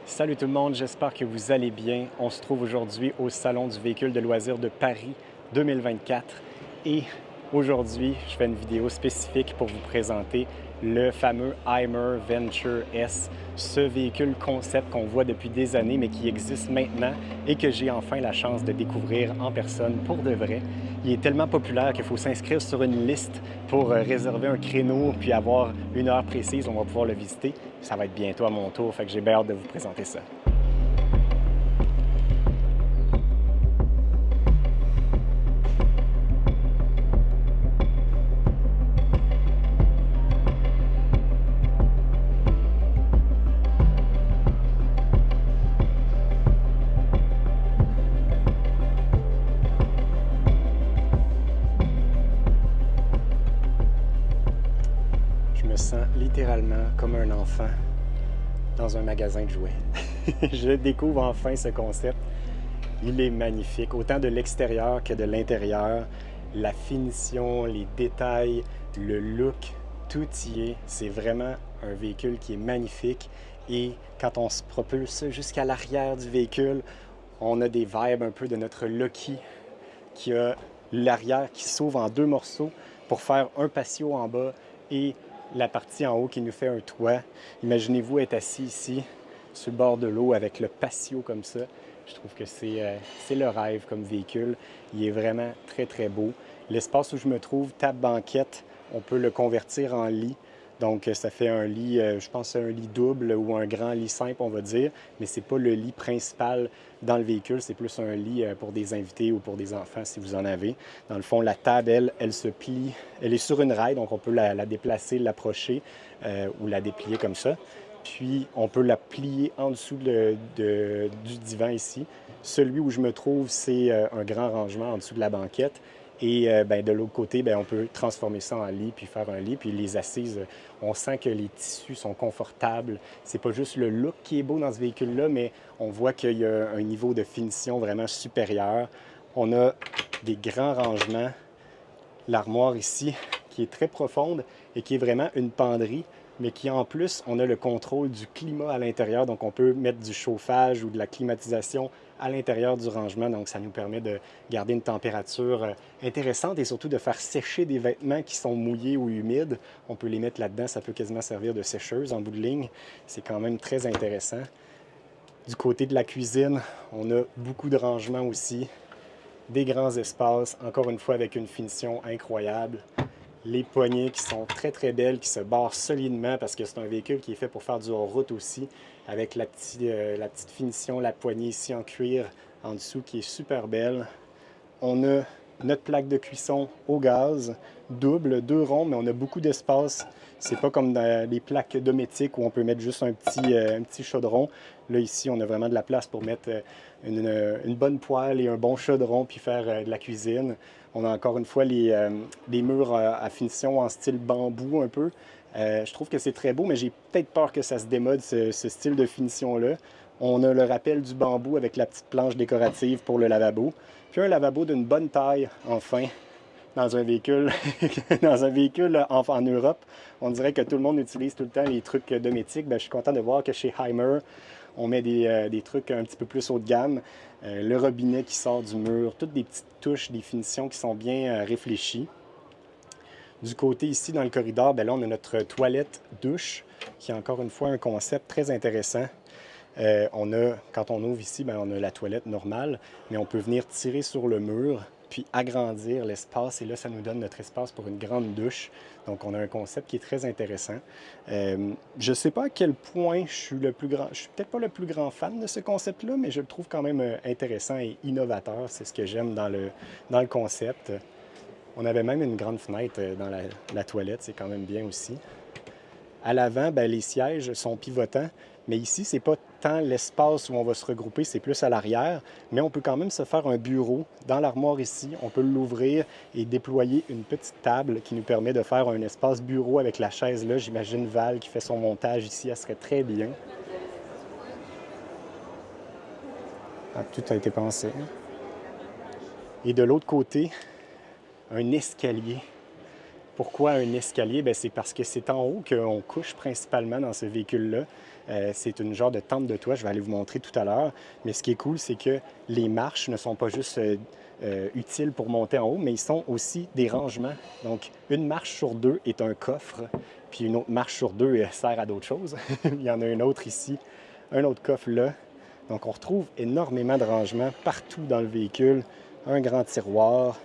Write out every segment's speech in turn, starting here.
Salut tout le monde, j'espère que vous allez bien. On se trouve aujourd'hui au Salon du véhicule de loisirs de Paris 2024 et aujourd'hui, je fais une vidéo spécifique pour vous présenter le fameux Hymer Venture S, ce véhicule concept qu'on voit depuis des années mais qui existe maintenant et que j'ai enfin la chance de découvrir en personne pour de vrai. Il est tellement populaire qu'il faut s'inscrire sur une liste pour réserver un créneau puis avoir une heure précise, on va pouvoir le visiter. Ça va être bientôt à mon tour, fait que j'ai bien hâte de vous présenter ça. Je me sens littéralement comme un enfant dans un magasin de jouets. Je découvre enfin ce concept. Il est magnifique, autant de l'extérieur que de l'intérieur. La finition, les détails, le look, tout y est. C'est vraiment un véhicule qui est magnifique. Et quand on se propulse jusqu'à l'arrière du véhicule, on a des vibes un peu de notre Loki qui a l'arrière qui s'ouvre en deux morceaux pour faire un patio en bas et la partie en haut qui nous fait un toit. Imaginez-vous être assis ici, sur le bord de l'eau, avec le patio comme ça. Je trouve que c'est le rêve comme véhicule. Il est vraiment très, très beau. L'espace où je me trouve, table banquette, on peut le convertir en lit. Donc, ça fait un lit, je pense, un lit double ou un grand lit simple, on va dire, mais ce n'est pas le lit principal dans le véhicule, c'est plus un lit pour des invités ou pour des enfants si vous en avez. Dans le fond, la table, elle se plie, elle est sur une rail, donc on peut la déplacer, l'approcher ou la déplier comme ça. Puis, on peut la plier en dessous du divan ici. Celui où je me trouve, c'est un grand rangement en dessous de la banquette. Et de l'autre côté, on peut transformer ça en lit, puis faire un lit. Puis les assises, on sent que les tissus sont confortables. C'est pas juste le look qui est beau dans ce véhicule-là, mais on voit qu'il y a un niveau de finition vraiment supérieur. On a des grands rangements. L'armoire ici, qui est très profonde et qui est vraiment une penderie, mais qui en plus, on a le contrôle du climat à l'intérieur. Donc, on peut mettre du chauffage ou de la climatisation à l'intérieur du rangement. Donc, ça nous permet de garder une température intéressante et surtout de faire sécher des vêtements qui sont mouillés ou humides. On peut les mettre là-dedans. Ça peut quasiment servir de sécheuse en bout de ligne. C'est quand même très intéressant. Du côté de la cuisine, on a beaucoup de rangements aussi. Des grands espaces, encore une fois avec une finition incroyable. Les poignées qui sont très très belles, qui se barrent solidement parce que c'est un véhicule qui est fait pour faire du hors-route aussi, avec la petite finition, la poignée ici en cuir en dessous qui est super belle. On a notre plaque de cuisson au gaz, double, deux ronds, mais on a beaucoup d'espace. C'est pas comme dans les plaques dométiques où on peut mettre juste un petit chaudron. Là, ici, on a vraiment de la place pour mettre une bonne poêle et un bon chaudron, puis faire de la cuisine. On a encore une fois les murs à finition en style bambou un peu. Je trouve que c'est très beau, mais j'ai peut-être peur que ça se démode, ce style de finition-là. On a le rappel du bambou avec la petite planche décorative pour le lavabo. Puis un lavabo d'une bonne taille, enfin, dans un véhicule, dans un véhicule en Europe. On dirait que tout le monde utilise tout le temps les trucs dométiques. Je suis content de voir que chez Hymer, on met des trucs un petit peu plus haut de gamme. Le robinet qui sort du mur, toutes des petites touches, des finitions qui sont bien réfléchies. Du côté ici, dans le corridor, là, on a notre toilette douche, qui est encore une fois un concept très intéressant. Quand on ouvre ici, on a la toilette normale, mais on peut venir tirer sur le mur, puis agrandir l'espace. Et là, ça nous donne notre espace pour une grande douche. Donc, on a un concept qui est très intéressant. Je ne sais pas à quel point je suis le plus grand... Je suis peut-être pas le plus grand fan de ce concept-là, mais je le trouve quand même intéressant et innovateur. C'est ce que j'aime dans le concept. On avait même une grande fenêtre dans la toilette. C'est quand même bien aussi. À l'avant, les sièges sont pivotants, mais ici, ce n'est pas tant l'espace où on va se regrouper, c'est plus à l'arrière, mais on peut quand même se faire un bureau dans l'armoire ici. On peut l'ouvrir et déployer une petite table qui nous permet de faire un espace bureau avec la chaise là. J'imagine Val qui fait son montage ici, elle serait très bien. Tout a été pensé. Et de l'autre côté, un escalier Pourquoi un escalier? Bien, c'est parce que c'est en haut qu'on couche principalement dans ce véhicule-là. C'est une genre de tente de toit, je vais aller vous montrer tout à l'heure. Mais ce qui est cool, c'est que les marches ne sont pas juste utiles pour monter en haut, mais ils sont aussi des rangements. Donc, une marche sur deux est un coffre, puis une autre marche sur deux sert à d'autres choses. Il y en a une autre ici, un autre coffre là. Donc, on retrouve énormément de rangements partout dans le véhicule. Un grand tiroir.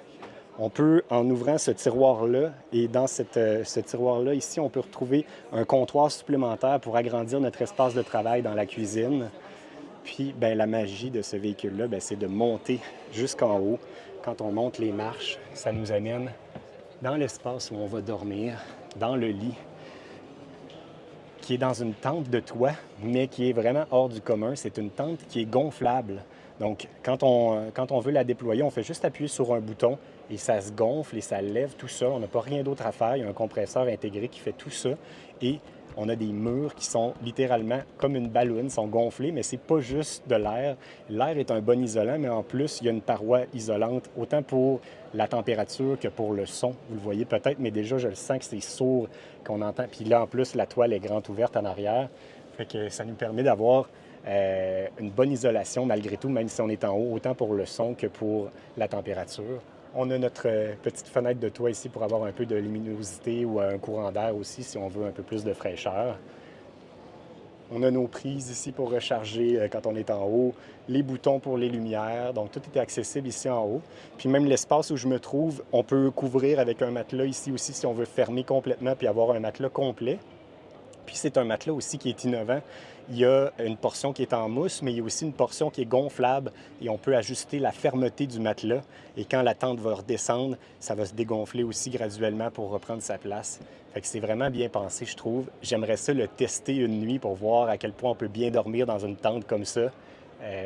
On peut, en ouvrant ce tiroir-là, et dans ce tiroir-là, ici, on peut retrouver un comptoir supplémentaire pour agrandir notre espace de travail dans la cuisine. Puis, bien, la magie de ce véhicule-là, bien, c'est de monter jusqu'en haut. Quand on monte les marches, ça nous amène dans l'espace où on va dormir, dans le lit, qui est dans une tente de toit, mais qui est vraiment hors du commun. C'est une tente qui est gonflable. Donc, quand on veut la déployer, on fait juste appuyer sur un bouton et ça se gonfle et ça lève tout ça. On n'a pas rien d'autre à faire. Il y a un compresseur intégré qui fait tout ça. Et on a des murs qui sont littéralement comme une balloune, sont gonflés, mais c'est pas juste de l'air. L'air est un bon isolant, mais en plus, il y a une paroi isolante, autant pour la température que pour le son. Vous le voyez peut-être, mais déjà, je le sens que c'est sourd qu'on entend. Puis là, en plus, la toile est grande ouverte en arrière. Fait que ça nous permet d'avoir une bonne isolation malgré tout, même si on est en haut, autant pour le son que pour la température. On a notre petite fenêtre de toit ici pour avoir un peu de luminosité ou un courant d'air aussi si on veut un peu plus de fraîcheur. On a nos prises ici pour recharger quand on est en haut, les boutons pour les lumières, donc tout est accessible ici en haut. Puis même l'espace où je me trouve, on peut couvrir avec un matelas ici aussi si on veut fermer complètement puis avoir un matelas complet. Puis c'est un matelas aussi qui est innovant. Il y a une portion qui est en mousse, mais il y a aussi une portion qui est gonflable et on peut ajuster la fermeté du matelas. Et quand la tente va redescendre, ça va se dégonfler aussi graduellement pour reprendre sa place. Fait que c'est vraiment bien pensé, je trouve. J'aimerais ça le tester une nuit pour voir à quel point on peut bien dormir dans une tente comme ça.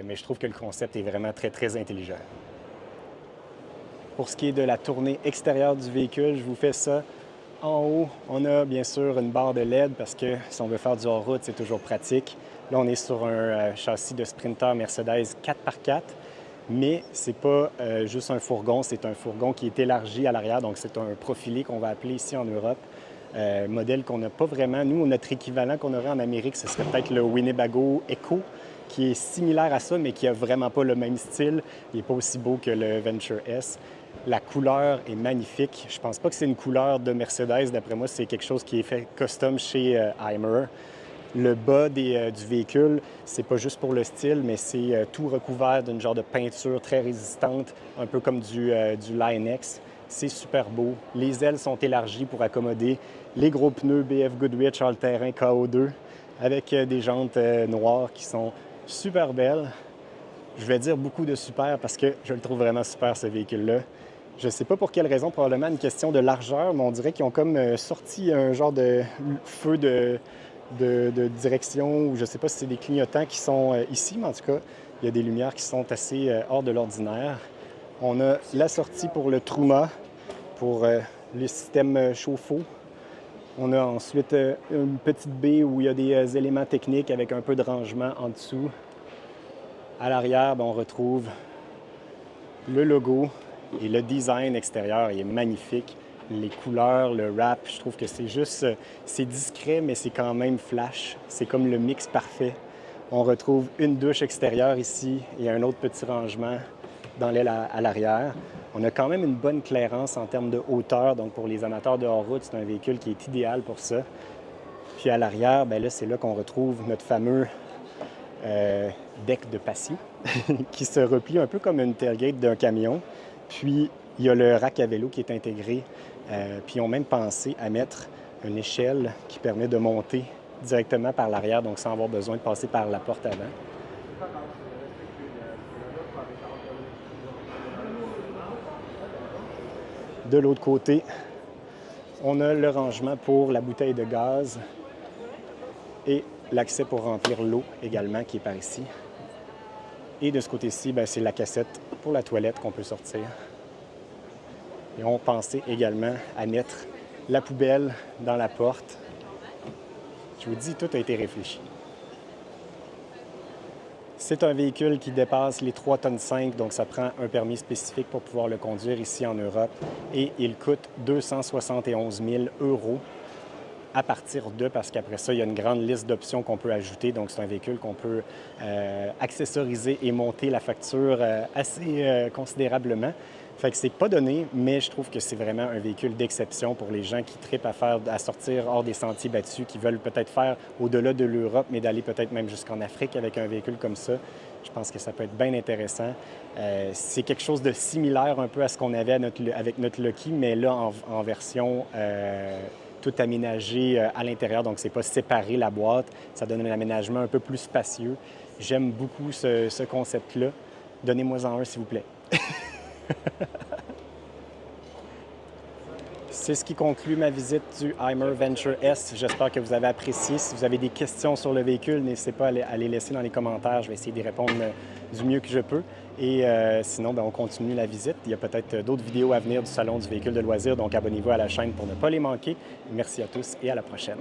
Mais je trouve que le concept est vraiment très, très intelligent. Pour ce qui est de la tournée extérieure du véhicule, je vous fais ça. En haut, on a bien sûr une barre de LED parce que si on veut faire du hors-route, c'est toujours pratique. Là, on est sur un châssis de Sprinter Mercedes 4x4, mais c'est pas juste un fourgon, c'est un fourgon qui est élargi à l'arrière, donc c'est un profilé qu'on va appeler ici en Europe. Modèle qu'on n'a pas vraiment. Nous, notre équivalent qu'on aurait en Amérique, ce serait peut-être le Winnebago Echo, qui est similaire à ça, mais qui n'a vraiment pas le même style. Il n'est pas aussi beau que le Venture S. La couleur est magnifique. Je pense pas que c'est une couleur de Mercedes. D'après moi, c'est quelque chose qui est fait custom chez Hymer. Le bas du véhicule, c'est pas juste pour le style, mais c'est tout recouvert d'une genre de peinture très résistante, un peu comme du Line-X. C'est super beau. Les ailes sont élargies pour accommoder les gros pneus BF Goodrich all-terrain KO2 avec des jantes noires qui sont super belles. Je vais dire beaucoup de super parce que je le trouve vraiment super, ce véhicule-là. Je ne sais pas pour quelle raison, probablement une question de largeur, mais on dirait qu'ils ont comme sorti un genre de feu de direction, ou je ne sais pas si c'est des clignotants qui sont ici, mais en tout cas, il y a des lumières qui sont assez hors de l'ordinaire. On a la sortie pour le Truma, pour le système chauffe-eau. On a ensuite une petite baie où il y a des éléments techniques avec un peu de rangement en dessous. À l'arrière, on retrouve le logo et le design extérieur. Il est magnifique. Les couleurs, le wrap, je trouve que c'est juste... c'est discret, mais c'est quand même flash. C'est comme le mix parfait. On retrouve une douche extérieure ici et un autre petit rangement dans l'aile à l'arrière. On a quand même une bonne clairance en termes de hauteur. Donc, pour les amateurs de hors-route, c'est un véhicule qui est idéal pour ça. Puis à l'arrière, bien là, c'est là qu'on retrouve notre fameux deck de patio qui se replie un peu comme une tailgate d'un camion. Puis, il y a le rack à vélo qui est intégré. Puis, ils ont même pensé à mettre une échelle qui permet de monter directement par l'arrière, donc sans avoir besoin de passer par la porte avant. De l'autre côté, on a le rangement pour la bouteille de gaz et l'accès pour remplir l'eau également qui est par ici. Et de ce côté-ci, c'est la cassette pour la toilette qu'on peut sortir. Et on pensait également à mettre la poubelle dans la porte. Je vous dis, tout a été réfléchi. C'est un véhicule qui dépasse les 3,5 tonnes, donc ça prend un permis spécifique pour pouvoir le conduire ici en Europe. Et il coûte 271 000 € à partir de, parce qu'après ça, il y a une grande liste d'options qu'on peut ajouter. Donc, c'est un véhicule qu'on peut accessoriser et monter la facture assez considérablement. Fait que c'est pas donné, mais je trouve que c'est vraiment un véhicule d'exception pour les gens qui trippent à sortir hors des sentiers battus, qui veulent peut-être faire au-delà de l'Europe, mais d'aller peut-être même jusqu'en Afrique avec un véhicule comme ça. Je pense que ça peut être bien intéressant. C'est quelque chose de similaire un peu à ce qu'on avait avec notre Loki, mais là, en version tout aménagé à l'intérieur, donc c'est pas séparé la boîte. Ça donne un aménagement un peu plus spacieux. J'aime beaucoup ce concept-là. Donnez-moi-en un, s'il vous plaît. C'est ce qui conclut ma visite du Hymer Venture S. J'espère que vous avez apprécié. Si vous avez des questions sur le véhicule, n'hésitez pas à les laisser dans les commentaires. Je vais essayer d'y répondre du mieux que je peux. Et sinon, on continue la visite. Il y a peut-être d'autres vidéos à venir du Salon du véhicule de loisirs, donc abonnez-vous à la chaîne pour ne pas les manquer. Merci à tous et à la prochaine.